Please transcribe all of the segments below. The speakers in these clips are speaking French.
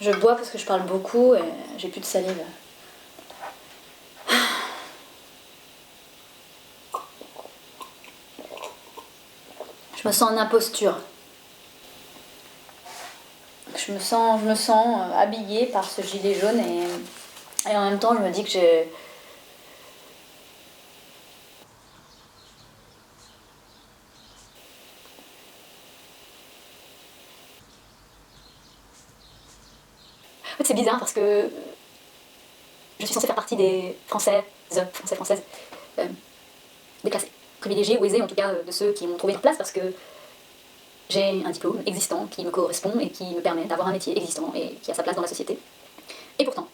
Je bois parce que je parle beaucoup et j'ai plus de salive. Je me sens en imposture. Je me sens habillée par ce gilet jaune et en même temps je me dis que j'ai... En fait, c'est bizarre parce que je suis censée faire partie des Françaises déclassés, privilégiés ou aisés en tout cas de ceux qui m'ont trouvé leur place parce que j'ai un diplôme existant qui me correspond et qui me permet d'avoir un métier existant et qui a sa place dans la société. Et pourtant,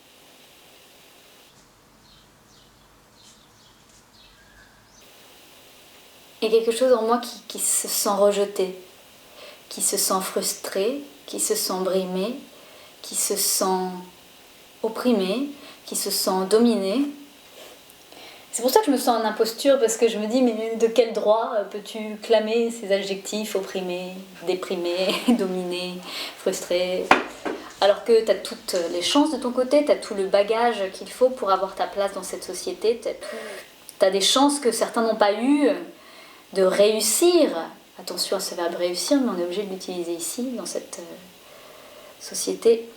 il y a quelque chose en moi qui se sent rejeté, qui se sent frustré, qui se sent brimé, qui se sent opprimé, qui se sent dominé. C'est pour ça que je me sens en imposture, parce que je me dis, mais de quel droit peux-tu clamer ces adjectifs opprimé, déprimé, dominé, frustré, alors que tu as toutes les chances de ton côté, tu as tout le bagage qu'il faut pour avoir ta place dans cette société, tu as des chances que certains n'ont pas eues de réussir. Attention à ce verbe réussir, mais on est obligé de l'utiliser ici, dans cette société.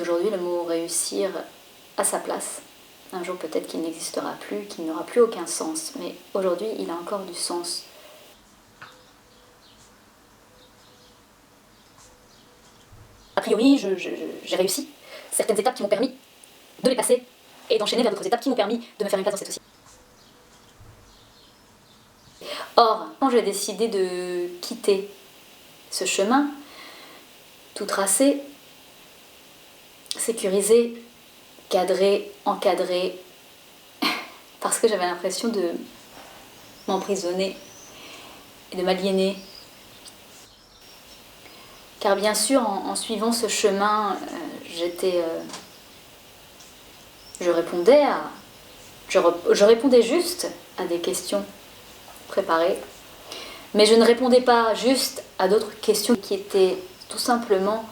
Aujourd'hui, le mot réussir a sa place. Un jour, peut-être qu'il n'existera plus, qu'il n'aura plus aucun sens, mais aujourd'hui, il a encore du sens. A priori, j'ai réussi certaines étapes qui m'ont permis de les passer et d'enchaîner vers d'autres étapes qui m'ont permis de me faire une place dans cette société. Or, quand j'ai décidé de quitter ce chemin, tout tracé, sécurisé, cadré, encadré, parce que j'avais l'impression de m'emprisonner et de m'aliéner. Car bien sûr, en suivant ce chemin, je répondais juste à des questions préparées, mais je ne répondais pas juste à d'autres questions qui étaient tout simplement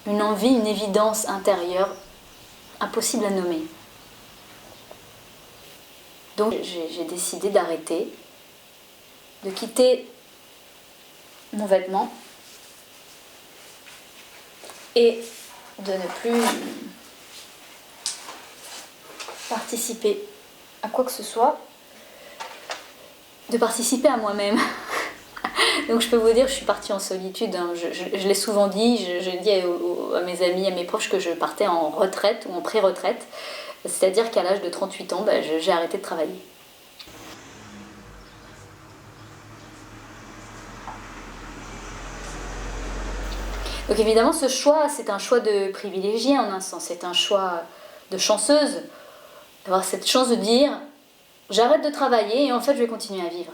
une envie, une évidence intérieure impossible à nommer. Donc j'ai décidé d'arrêter, de quitter mon vêtement et de ne plus participer à quoi que ce soit, de participer à moi-même. Donc je peux vous dire, je suis partie en solitude, hein. Je l'ai souvent dit, je dis à mes amis, à mes proches que je partais en retraite ou en pré-retraite, c'est-à-dire qu'à l'âge de 38 ans, j'ai arrêté de travailler. Donc évidemment, ce choix, c'est un choix de privilégié en un sens, c'est un choix de chanceuse, d'avoir cette chance de dire, j'arrête de travailler et en fait je vais continuer à vivre.